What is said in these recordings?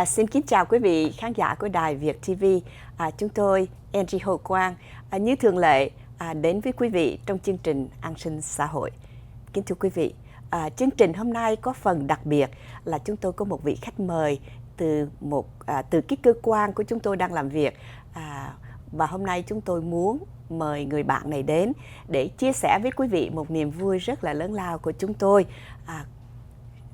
Xin kính chào quý vị khán giả của Đài Việt TV. Chúng tôi, Angie Hồ Quang, như thường lệ đến với quý vị trong chương trình An sinh xã hội. Kính thưa quý vị, chương trình hôm nay có phần đặc biệt là chúng tôi có một vị khách mời từ cái cơ quan của chúng tôi đang làm việc. Và hôm nay chúng tôi muốn mời người bạn này đến để chia sẻ với quý vị một niềm vui rất là lớn lao của chúng tôi.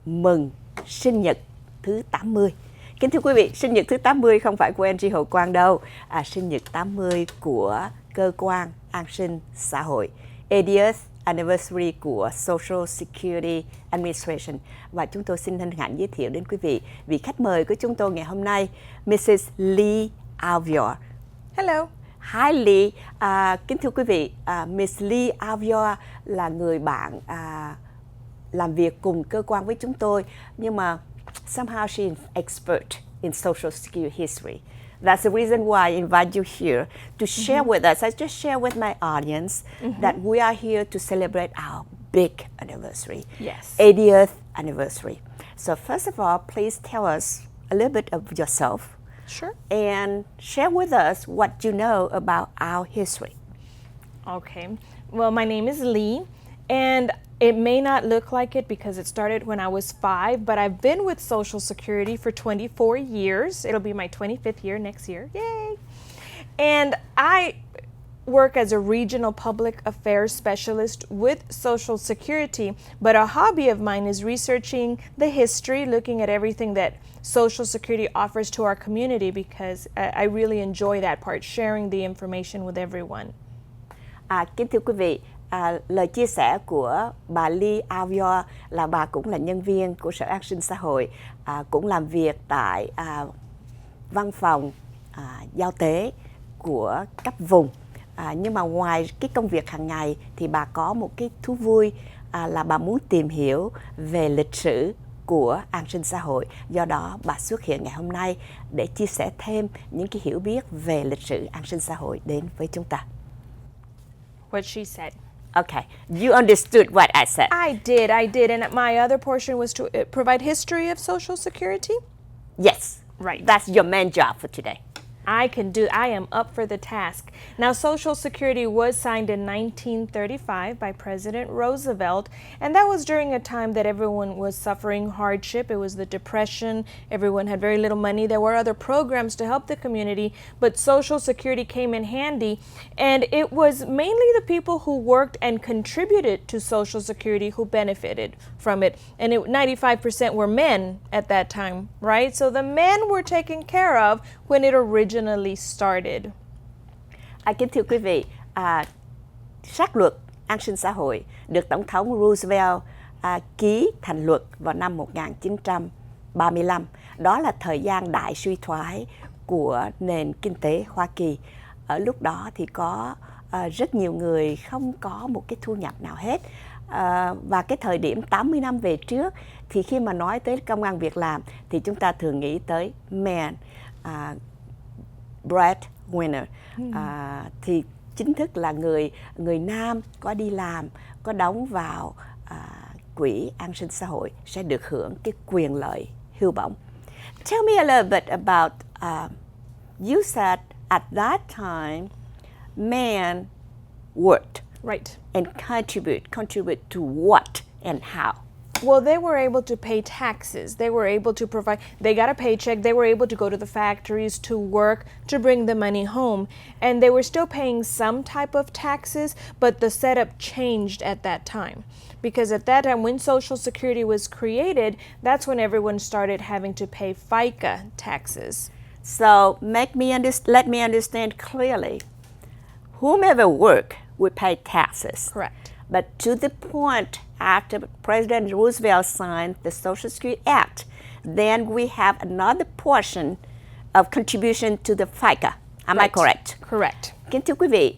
Mừng sinh nhật thứ 80. Kính thưa quý vị, sinh nhật thứ 80 không phải của Angie Hồ Quang đâu, sinh nhật 80 của cơ quan an sinh xã hội, 80th anniversary của Social Security Administration. Và chúng tôi xin hân hạnh giới thiệu đến quý vị khách mời của chúng tôi ngày hôm nay, Mrs. Lee Alvior. Hello. Hi Lee. Kính thưa quý vị, Miss Lee Alvior là người bạn làm việc cùng cơ quan với chúng tôi, nhưng mà somehow she is expert in Social Security history. That's the reason why I invite you here to share with us. I just share with my audience that we are here to celebrate our big anniversary, Yes. 80th anniversary. So first of all, please tell us a little bit of yourself. Sure. And share with us what you know about our history. Okay. Well, my name is Lee, and it may not look like it because it started when I was 5, but I've been with Social Security for 24 years. It'll be my 25th year next year. Yay! And I work as a regional public affairs specialist with Social Security, but a hobby of mine is researching the history, looking at everything that Social Security offers to our community because I really enjoy that part, sharing the information with everyone. Kính thưa quý vị, lời chia sẻ của bà Lee Alvior là bà cũng là nhân viên của Sở An sinh xã hội, cũng làm việc tại văn phòng giao tế của cấp vùng. Nhưng mà ngoài cái công việc hàng ngày thì bà có một cái thú vui là bà muốn tìm hiểu về lịch sử của an sinh xã hội. Do đó bà xuất hiện ngày hôm nay để chia sẻ thêm những cái hiểu biết về lịch sử an sinh xã hội đến với chúng ta. What she said. Okay, you understood what I said. I did. And my other portion was to provide history of Social Security. Yes, Right. That's your main job for today. I am up for the task. Now, Social Security was signed in 1935 by President Roosevelt, and that was during a time that everyone was suffering hardship. It was the Depression. Everyone had very little money. There were other programs to help the community, but Social Security came in handy, and it was mainly the people who worked and contributed to Social Security who benefited from it. And 95% were men at that time, right? So the men were taken care of when it originally started. Kính thưa quý vị, xác luật an sinh xã hội được Tổng thống Roosevelt ký thành luật vào năm 1935. Đó là thời gian đại suy thoái của nền kinh tế Hoa Kỳ. Ở lúc đó thì có rất nhiều người không có một cái thu nhập nào hết. Và cái thời điểm 80 năm về trước thì khi mà nói tới công ăn việc làm thì chúng ta thường nghĩ tới man, breadwinner, thì chính thức là người nam có đi làm, có đóng vào quỹ an sinh xã hội sẽ được hưởng cái quyền lợi hưu bổng. Tell me a little bit about, you said at that time men worked. Right. And contribute to what and how? Well, they were able to pay taxes. They were able to provide, they got a paycheck. They were able to go to the factories to work to bring the money home. And they were still paying some type of taxes, but the setup changed at that time. Because at that time, when Social Security was created, that's when everyone started having to pay FICA taxes. So let me understand clearly. Whomever work would pay taxes. Correct. But to the point after President Roosevelt signed the Social Security Act, then we have another portion of contribution to the FICA. Am I correct? Correct. Kính thưa quý vị,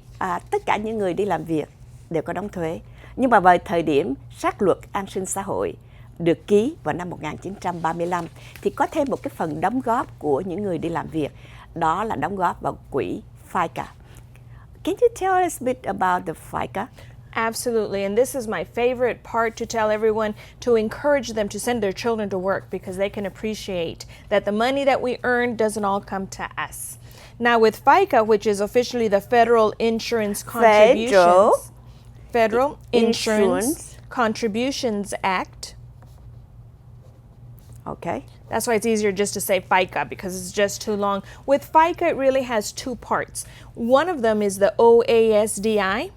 tất cả những người đi làm việc đều có đóng thuế. Nhưng mà vào thời điểm xác luật an sinh xã hội được ký vào năm 1935 thì có thêm một cái phần đóng góp của những người đi làm việc. Đó là đóng góp vào quỹ FICA. Can you tell us a bit about the FICA? Absolutely. And this is my favorite part to tell everyone, to encourage them to send their children to work, because they can appreciate that the money that we earn doesn't all come to us. Now with FICA, which is officially the Federal Insurance Contributions, Federal Insurance Contributions Act. Okay. That's why it's easier just to say FICA, because it's just too long. With FICA, it really has two parts. One of them is the OASDI,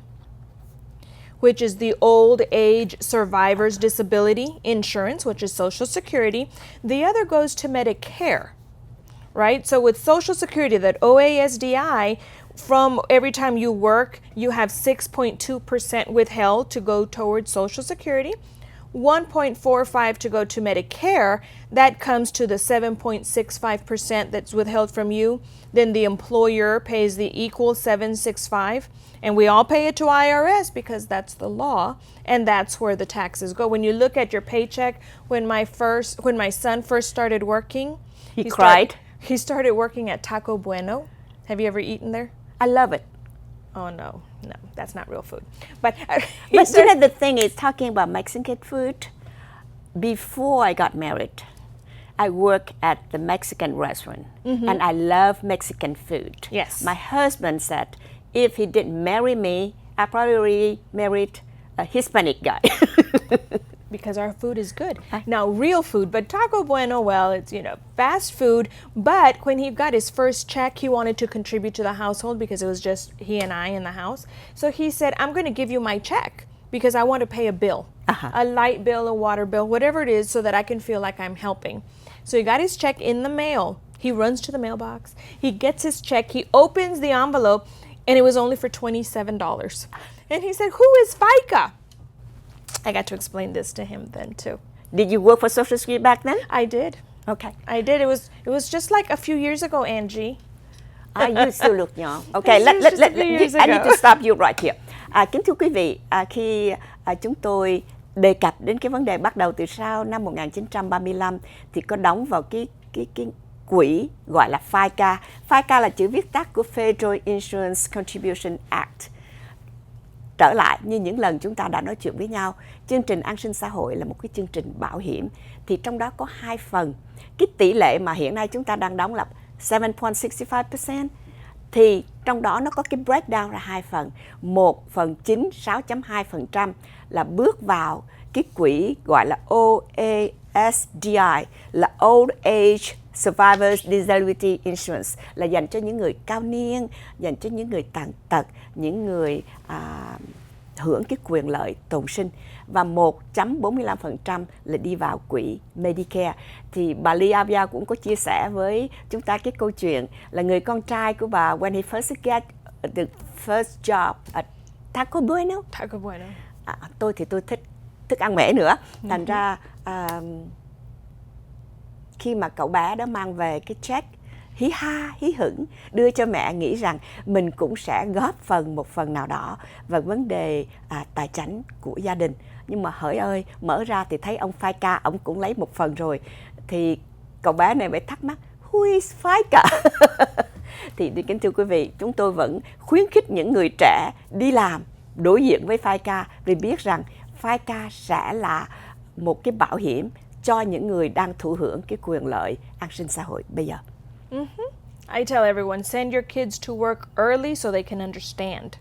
which is the Old Age Survivors Disability Insurance, which is Social Security. The other goes to Medicare, right? So with Social Security, that OASDI, from every time you work, you have 6.2% withheld to go towards Social Security, 1.45 to go to Medicare. That comes to the 7.65% that's withheld from you. Then the employer pays the equal 765, and we all pay it to IRS because that's the law, and that's where the taxes go. When you look at your paycheck, when my son first started working, he cried. He started working at Taco Bueno. Have you ever eaten there? I love it. Oh no, that's not real food. But the thing is, talking about Mexican food, before I got married, I worked at the Mexican restaurant, and I love Mexican food. Yes. My husband said, if he didn't marry me, I probably married a Hispanic guy. Because our food is good. Now, real food, but Taco Bueno, well, it's, fast food. But when he got his first check, he wanted to contribute to the household because it was just he and I in the house. So he said, I'm going to give you my check because I want to pay a bill, a light bill, a water bill, whatever it is, so that I can feel like I'm helping. So he got his check in the mail. He runs to the mailbox. He gets his check. He opens the envelope, and it was only for $27. And he said, who is FICA? I got to explain this to him then too. Did you work for Social Security back then? I did. Okay. I did. It was just like a few years ago, Angie. You still look young. Okay, I need to stop you right here. Kính thưa quý vị, khi chúng tôi đề cập đến cái vấn đề bắt đầu từ sau năm 1935 thì có đóng vào cái quỹ gọi là FICA. FICA là chữ viết tắt của Federal Insurance Contribution Act. Trở lại như những lần chúng ta đã nói chuyện với nhau, chương trình an sinh xã hội là một cái chương trình bảo hiểm, thì trong đó có hai phần. Cái tỷ lệ mà hiện nay chúng ta đang đóng là 7.65%, thì trong đó nó có cái breakdown ra hai phần. Một phần chính 6.2% là bước vào cái quỹ gọi là OASDI, là Old Age Survivors Disability Insurance, là dành cho những người cao niên, dành cho những người tàn tật, những người hưởng cái quyền lợi tồn sinh. Và 1.45% là đi vào quỹ Medicare. Thì bà Lee cũng có chia sẻ với chúng ta cái câu chuyện là người con trai của bà, when he first get the first job at Taco Bueno. Taco Bueno. Tôi thì tôi thích thức ăn mẻ nữa. Thành ra khi mà cậu bé đó mang về cái check hí hửng đưa cho mẹ, nghĩ rằng mình cũng sẽ góp phần một phần nào đó vào vấn đề tài chính của gia đình. Nhưng mà hỡi ơi, mở ra thì thấy ông FICA, ông cũng lấy một phần rồi. Thì cậu bé này mới thắc mắc, who is FICA? Thì kính thưa quý vị, chúng tôi vẫn khuyến khích những người trẻ đi làm đối diện với FICA, vì biết rằng FICA sẽ là một cái bảo hiểm cho những người đang thụ hưởng cái quyền lợi an sinh xã hội bây giờ. I tell everyone, send your kids to work early so they can understand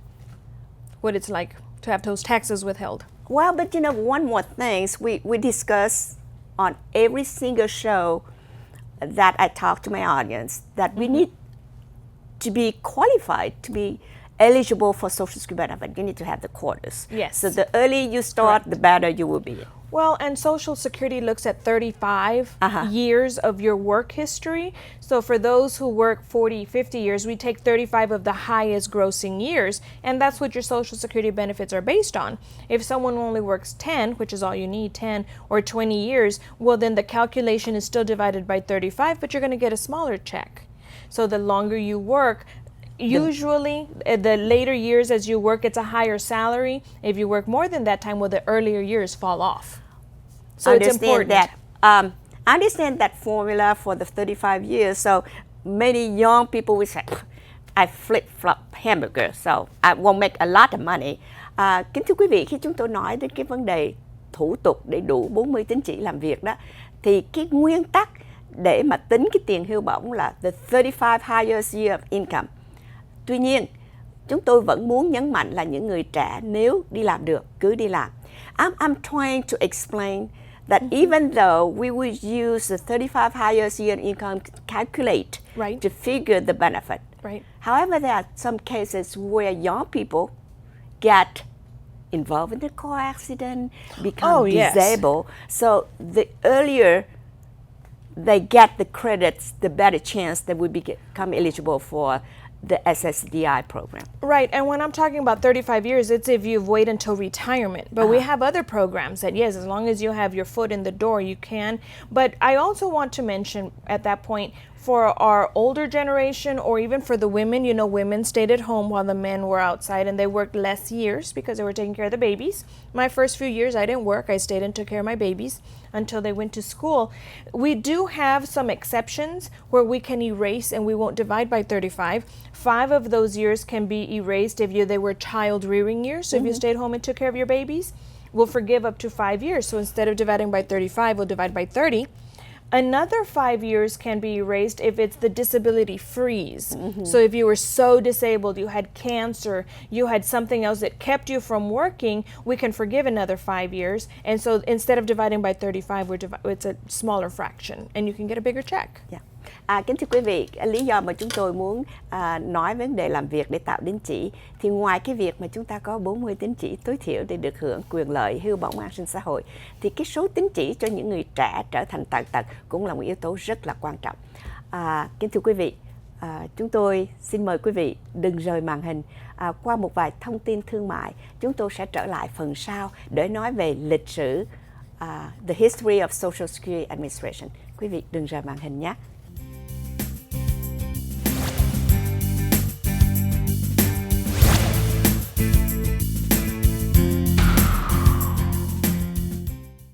what it's like to have those taxes withheld. Well, but one more thing we discuss on every single show that I talk to my audience, that we need to be qualified, to be eligible for Social Security benefit. You need to have the quarters. Yes. So the earlier you start, the better you will be. Well, and Social Security looks at 35 years of your work history. So for those who work 40, 50 years, we take 35 of the highest grossing years, and that's what your Social Security benefits are based on. If someone only works 10, which is all you need, 10 or 20 years, well, then the calculation is still divided by 35, but you're going to get a smaller check. So the longer you work, usually, the later years as you work, it's a higher salary. If you work more than that time, well, the earlier years fall off. So it's important. I understand that formula for the 35 years. So many young people will say, I flip-flop hamburger, so I won't make a lot of money. Kính thưa quý vị, khi chúng tôi nói đến cái vấn đề thủ tục để đủ 40 tín chỉ làm việc đó, thì cái nguyên tắc để mà tính cái tiền hưu bổng là the 35 highest year of income. Tuy nhiên, chúng tôi vẫn muốn nhấn mạnh là những người trẻ nếu đi làm được, cứ đi làm. I'm trying to explain that even though we would use the 35 highest year income to calculate to figure the benefit. However, there are some cases where young people get involved in a car accident, become disabled. So the earlier they get the credits, the better chance that we become eligible for the SSDI program. Right, and when I'm talking about 35 years, it's if you've waited until retirement. But we have other programs that, yes, as long as you have your foot in the door, you can. But I also want to mention at that point, for our older generation, or even for the women, you know, women stayed at home while the men were outside, and they worked less years because they were taking care of the babies. My first few years, I didn't work. I stayed and took care of my babies until they went to school. We do have some exceptions where we can erase and we won't divide by 35. 5 of those years can be erased if they were child rearing years. So if you stayed home and took care of your babies, we'll forgive up to 5 years. So instead of dividing by 35, we'll divide by 30. Another 5 years can be erased if it's the disability freeze. So if you were so disabled, you had cancer, you had something else that kept you from working, we can forgive another 5 years. And so instead of dividing by 35, it's a smaller fraction, and you can get a bigger check. Kính thưa quý vị, lý do mà chúng tôi muốn nói vấn đề làm việc để tạo tín chỉ, thì ngoài cái việc mà chúng ta có 40 tín chỉ tối thiểu để được hưởng quyền lợi hưu bổng an sinh xã hội, thì cái số tín chỉ cho những người trẻ trở thành tàn tật cũng là một yếu tố rất là quan trọng. Kính thưa quý vị, chúng tôi xin mời quý vị đừng rời màn hình. Qua một vài thông tin thương mại, chúng tôi sẽ trở lại phần sau để nói về lịch sử The History of Social Security Administration. Quý vị đừng rời màn hình nhé.